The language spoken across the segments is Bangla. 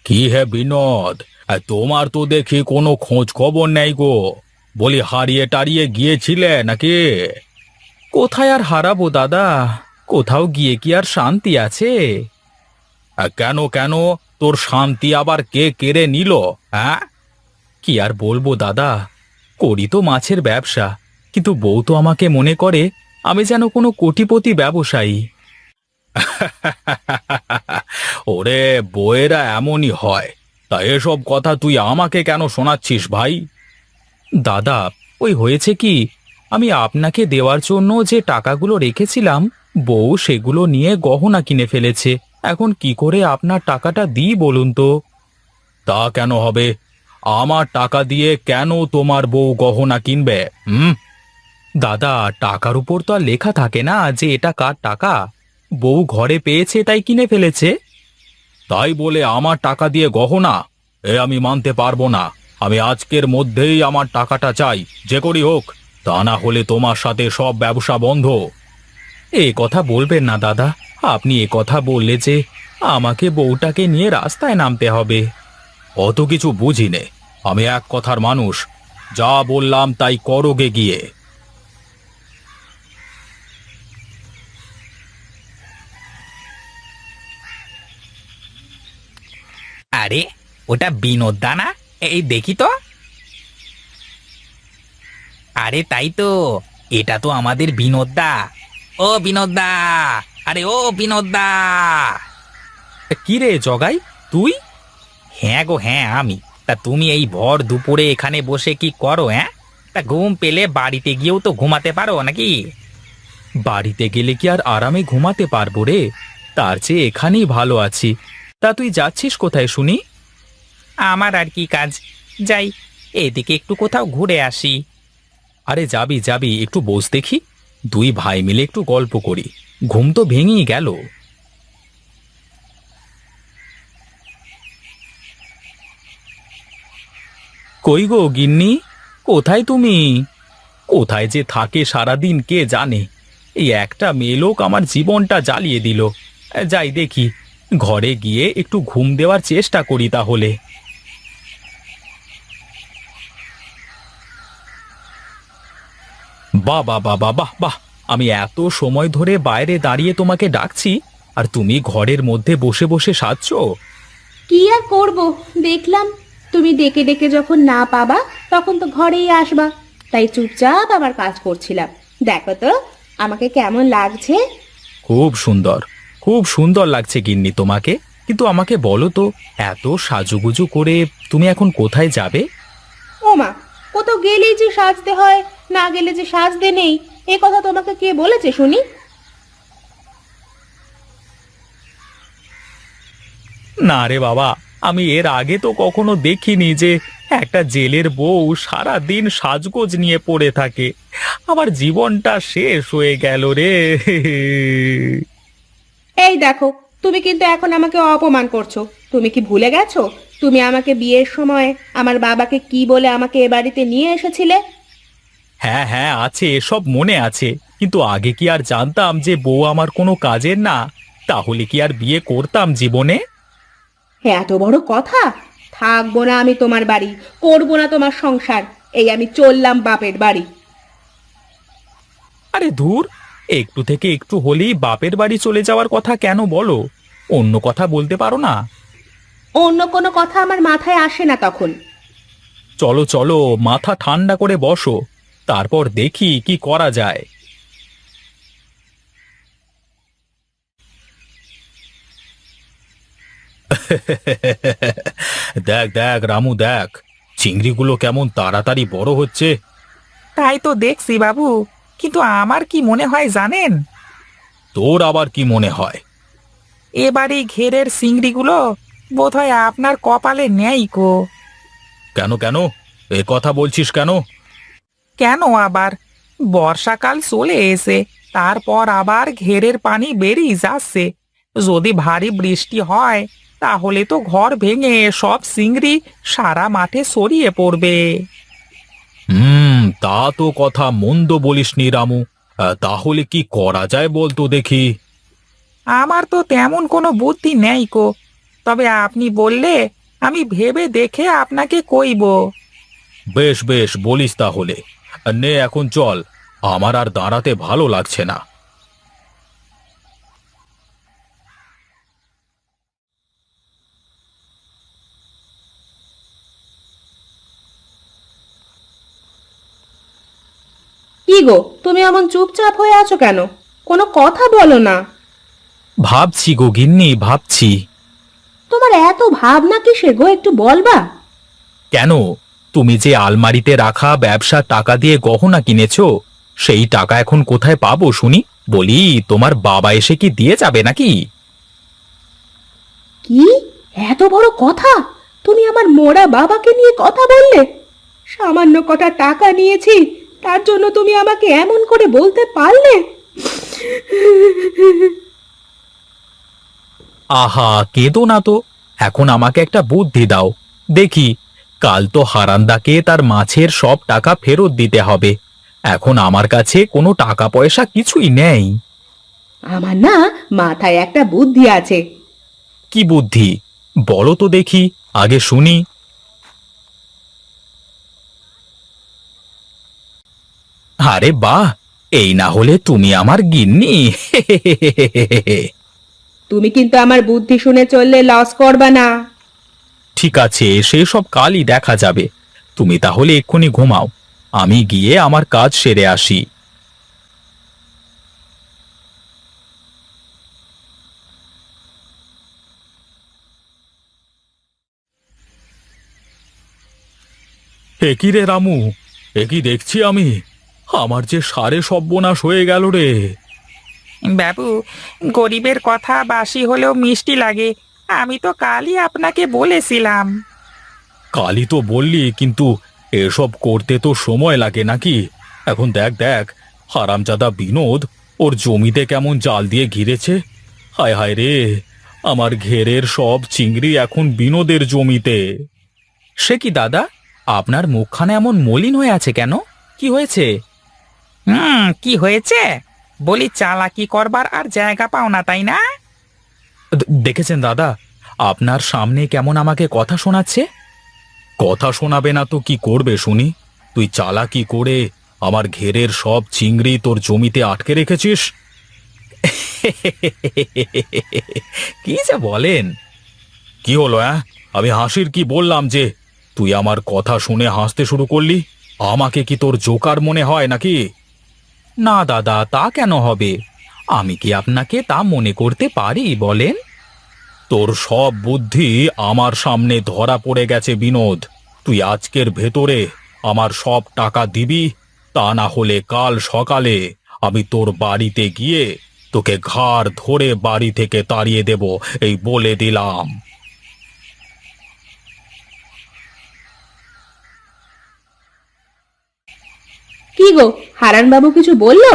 কি হে বিনোদ, তোমার তো দেখি কোনো খোঁজ খবর নেই গো। বলি হারিয়ে টারিয়ে গিয়েছিলে নাকি? কোথায় আর হারাবো দাদা, কোথাও গিয়ে কি আর শান্তি আছে? কেন কেন, তোর শান্তি আবার কে কেড়ে নিল? হ্যাঁ, কি আর বলবো দাদা, করি তো মাছের ব্যবসা, কিন্তু বউ তো আমাকে মনে করে আমি যেন কোনো কোটিপতি ব্যবসায়ী। ওরে, বউয়েরা এমনই হয়। তা এসব কথা তুই আমাকে কেন শোনাচ্ছিস ভাই? দাদা, ওই হয়েছে কি, আমি আপনাকে দেওয়ার জন্য যে টাকাগুলো রেখেছিলাম, বউ সেগুলো নিয়ে গহনা কিনে ফেলেছে। এখন কি করে আপনার টাকাটা দিই বলুন তো? তা কেন হবে? আমার টাকা দিয়ে কেন তোমার বউ গহনা কিনবে? দাদা, টাকার উপর তো আর লেখা থাকে না যে এটা কার টাকা। বউ ঘরে পেয়েছে তাই কিনে ফেলেছে। তাই বলে আমার টাকা দিয়ে গহনা? আমি মানতে পারবো না। আমি আজকের মধ্যেই আমার টাকাটা চাই, যে করি হোক। তা না হলে তোমার সাথে সব ব্যবসা বন্ধ। এ কথা বলবেন না দাদা, আপনি এ কথা বললে যে আমাকে বউটাকে নিয়ে রাস্তায় নামতে হবে। অত কিছু বুঝি নে, আমি এক কথার মানুষ। যা বললাম তাই করোগে গিয়ে। আরে, ওটা বিনোদ দা না? এই দেখি তো। আরে তাই তো, এটা তো আমাদের বিনোদ দা। ও বিনোদ দা, আরে ও বিনোদ দা। কি রে জগাই, তুই? হ্যাঁ গো হ্যাঁ, আমি। তা তুমি এই ভর দুপুরে এখানে বসে কি করো? হ্যাঁ, তা ঘুম পেলে বাড়িতে গিয়েও তো ঘুমাতে পারো নাকি? বাড়িতে গেলে কি আর আরামে ঘুমাতে পারবো রে? তার চেয়ে এখানেই ভালো আছি। তা তুই যাচ্ছিস কোথায় শুনি? আমার আর কি কাজ, যাই এদিকে একটু কোথাও ঘুরে আসি। আরে যাবি যাবি, একটু বস দেখি। দুই ভাই মিলে একটু গল্প করি। ঘুম তো ভেঙেই গেল। কই গো গিন্নি, কোথায় তুমি? কোথায় যে থাকে সারাদিন কে জানে। এই একটা মেয়ে লোক আমার জীবনটা জ্বালিয়ে দিল। যাই দেখি, ঘরে গিয়ে একটু ঘুম দেওয়ার চেষ্টা করি তাহলে। বাহ বাহ বাহ বাহ বাহ বাহ! আমি এত সময় ধরে বাইরে দাঁড়িয়ে তোমাকে ডাকছি, আর তুমি ঘরের মধ্যে বসে বসে সাজছো। কি আর করব, দেখলাম তুমি ডেকে ডেকে যখন না পাবা তখন তো ঘরেই আসবা, তাই চুপচাপ আমার কাজ করছিলাম। দেখো তো আমাকে কেমন লাগছে। খুব সুন্দর, খুব সুন্দর লাগছে গিন্নি তোমাকে। কিন্তু আমাকে বলো তো, এত সাজুগুজু করে তুমি এখন কোথায় যাবে? ও মা, কোথাও গেলেই যে সাজতে হয়, না গেলে যে সাজতে নেই, এ কথা তোমাকে কে বলেছে শুনি? না রে বাবা, আমি এর আগে তো কখনো দেখিনি যে একটা জেলের বউ সারা দিন সাজগোজ নিয়ে পড়ে থাকে। আমার জীবনটা শেষ হয়ে গেল রে। এই দেখো, তুমি কিন্তু এখন আমাকে অপমান করছো। তুমি কি ভুলে গেছো তুমি আমাকে বিয়ের সময় আমার বাবাকে কি বলে আমাকে এ বাড়িতে নিয়ে এসেছিলে? হ্যাঁ হ্যাঁ, আছে, সব মনে আছে। কিন্তু আগে কি আর জানতাম যে বউ আমার কোনো কাজের না? তাহলে কি আর বিয়ে করতাম জীবনে? এত বড় কথা! থাকবো না আমি তোমার বাড়ি, করবো না তোমার সংসার। এই আমি চললাম বাপের বাড়ি। আরে ধুর, একটু থেকে একটু হলেই বাপের বাড়ি চলে যাওয়ার কথা কেন বলো? অন্য কথা বলতে পারো না? অন্য কোনো কথা আমার মাথায় আসে না তখন। চলো চলো, মাথা ঠান্ডা করে বসো, তারপর দেখি কি করা যায়। দেখ দেখ রামু, দেখ চিংড়িগুলো কেমন তাড়াতাড়ি বড় হচ্ছে। তাই তো দেখছি বাবু, কিন্তু আমার কি মনে হয় জানেন? তোর আবার কি মনে হয়? এবারে ঘেরের চিংড়িগুলো বোধহয় আপনার কপালে নেই কো। কেন কেন, এ কথা বলছিস কেন? কেন আবার, বর্ষাকাল চলে এসে তারপর আবার ঘেরের পানি বেরিয়ে যাচ্ছে। যদি ভারী বৃষ্টি হয় তাহলে তো ঘর ভেঙে সব চিংড়ি সারা মাঠে ছড়িয়ে পড়বে। তা তো কথা মন্দ বলিসনি রামু। তাহলে কি করা যায় বলতো দেখি। আমার তো তেমন কোনো বুদ্ধি নেই কো। তবে আপনি বললে আমি ভেবে দেখে আপনাকে কইব। বেশ বেশ বলিস তাহলে। নে এখন চল, আমার আর দাঁড়াতে ভালো লাগছে না। কি গো, তুমি এমন চুপচাপ হয়ে আছো কেন? কোনো কথা বলো না। ভাবছি গো গিন্নি, ভাবছি। তোমার এত ভাবনা কিসের গো, একটু বলবা? কেন, তুমি যে আলমারিতে রাখা ব্যবসার টাকা দিয়ে গহনা কিনেছো, সেই টাকা এখন কোথায় পাবো শুনি? বলি, তোমার বাবা এসে কি দিয়ে যাবে নাকি? কি এত বড় কথা! তুমি আমার মোড়া বাবাকে নিয়ে কথা বললে? সামান্য কটা টাকা নিয়েছি, তার জন্য তুমি আমাকে এমন করে বলতে পারলে? আহা, কেঁদো না তো। এখন আমাকে একটা বুদ্ধি দাও দেখি। কাল তো হারান্দাকে তার মাছের সব টাকা ফেরত দিতে হবে। এখন আমার কাছে কোনো টাকা পয়সা কিছুই নেই। আমার না মাথায় একটা বুদ্ধি আছে। কি বুদ্ধি? বলো তো দেখি, আগে শুনি। আরে বাহ, এই না হলে তুমি আমার গিন্নি! তুমি কিন্তু আমার বুদ্ধি শুনে চললে লস করবা না। ঠিক আছে, সেসব কালই দেখা যাবে। তুমি তাহলে এক্ষুনি ঘুমাও, আমি গিয়ে আমার কাজ সেরে আসি। একই রে রামু, একই দেখছি আমি। আমার যে সারে সর্বনাশ হয়ে গেল রে। বাবু, গরিবের কথা বাসি হলেও মিষ্টি লাগে। আমি তো কালই আপনাকে বলেছিলাম। কালই তো বললি, কিন্তু এসব করতে তো সময় লাগে নাকি? এখন দেখ দেখ, হারামজাদা বিনোদ ওর জমিতে কেমন জাল দিয়ে ঘিরেছে। হায় হায় রে, আমার ঘেরের সব চিংড়ি এখন বিনোদের জমিতে। সে কি দাদা, আপনার মুখখানা এমন মলিন হয়ে আছে কেন? কি হয়েছে? কি হয়েছে? বলি, চালাকি করবার আর জায়গা পাও না, তাই না? দেখেছেন দাদা, আপনার সামনে কেমন আমাকে কথা শোনাচ্ছে। কথা শোনাবে না তো কি করবে শুনি? তুই চালাকি করে আমার ঘেরের সব চিংড়ি তোর জমিতে আটকে রেখেছিস। কি যে বলেন! কি হলো? আমি হাসির কি বললাম যে তুই আমার কথা শুনে হাসতে শুরু করলি? আমাকে কি তোর জোকার মনে হয় নাকি? না দাদা, তা কেন হবে? আমি কি আপনাকে তা মনে করতে পারি বলেন? তোর সব বুদ্ধি আমার সামনে ধরা পড়ে গেছে বিনোদ। তুই আজকের ভেতরে আমার সব টাকা দিবি, তা না হলে কাল সকালে আমি তোর বাড়িতে গিয়ে তোকে ঘাড় ধরে বাড়ি থেকে তাড়িয়ে দেব, এই বলে দিলাম। কি গো, হারান বাবু কিছু বললো?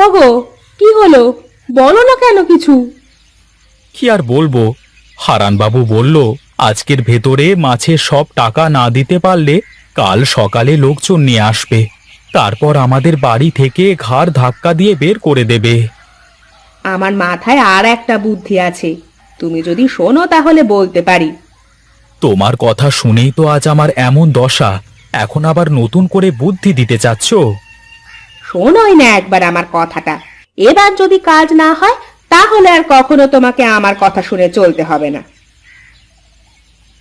ওগো, কি হলো? বলো না কেন কিছু? কি আর বলবো, হারানবাবু বলল আজকের ভেতরে মাছের সব টাকা না দিতে পারলে কাল সকালে লোকজন নিয়ে আসবে, তারপর আমাদের বাড়ি থেকে ঘাড় ধাক্কা দিয়ে বের করে দেবে। আমার মাথায় আর একটা বুদ্ধি আছে, তুমি যদি শোনো তাহলে বলতে পারি। তোমার কথা শুনেই তো আজ আমার এমন দশা, এখন আবার নতুন করে বুদ্ধি দিতে চাচ্ছ? শোনোই না একবার আমার কথাটা। এবার যদি কাজ না হয় তাহলে আর কখনো তোমাকে আমার কথা শুনে চলতে হবে না।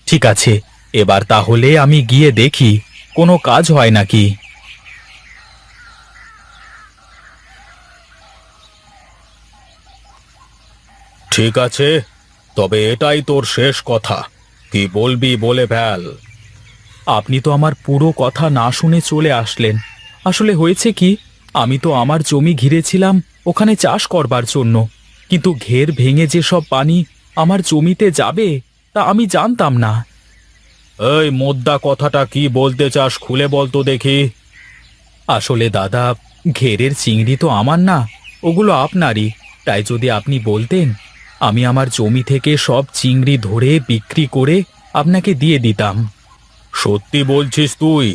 ঠিক আছে, এবার তাহলে আমি গিয়ে দেখি কোনো কাজ হয় নাকি। ঠিক আছে, তবে এটাই তোর শেষ কথা। কি বলবি বলে ফেল। আপনি তো আমার পুরো কথা না শুনে চলে আসলেন। আসলে হয়েছে কি, আমি তো আমার জমি ঘিরেছিলাম ওখানে চাষ করবার জন্য, কিন্তু ঘের ভেঙে যে সব পানি আমার জমিতে যাবে তা আমি জানতাম না। এই মোদ্দা কথাটা কি বলতে চাস, খুলে বল তো দেখি। আসলে দাদা, ঘেরের চিংড়ি তো আমার না, ওগুলো আপনারই। তাই যদি আপনি বলতেন, আমি আমার জমি থেকে সব চিংড়ি ধরে বিক্রি করে আপনাকে দিয়ে দিতাম। সত্যি বলছিস তুই?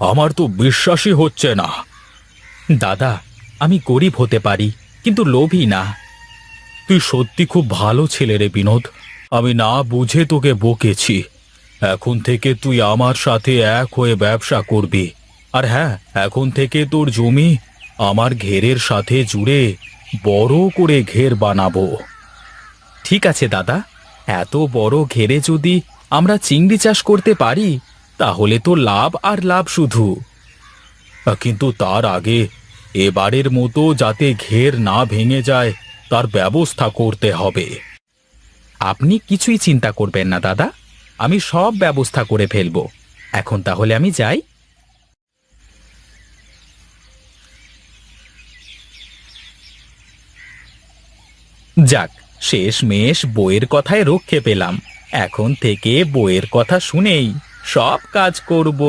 আমার তো বিশ্বাসই হচ্ছে না। দাদা, আমি গরিব হতে পারি কিন্তু লোভী না। তুই সত্যি খুব ভালো ছেলে রে বিনোদ। আমি না বুঝে তোকে বকেছি। এখন থেকে তুই আমার সাথে এক হয়ে ব্যবসা করবি। আর হ্যাঁ, এখন থেকে তোর জমি আমার ঘেরের সাথে জুড়ে বড় করে ঘের বানাবো। ঠিক আছে দাদা, এত বড় ঘেরে যদি আমরা চিংড়ি চাষ করতে পারি তাহলে তো লাভ আর লাভ শুধু। কিন্তু তার আগে এবারের মতো যাতে ঘের না ভেঙে যায় তার ব্যবস্থা করতে হবে। আপনি কিছুই চিন্তা করবেন না দাদা, আমি সব ব্যবস্থা করে ফেলবো। এখন তাহলে আমি যাই। যাক, শেষমেশ বইয়ের কথায় রক্ষে পেলাম। এখন থেকে বইয়ের কথা শুনেই সব কাজ করব।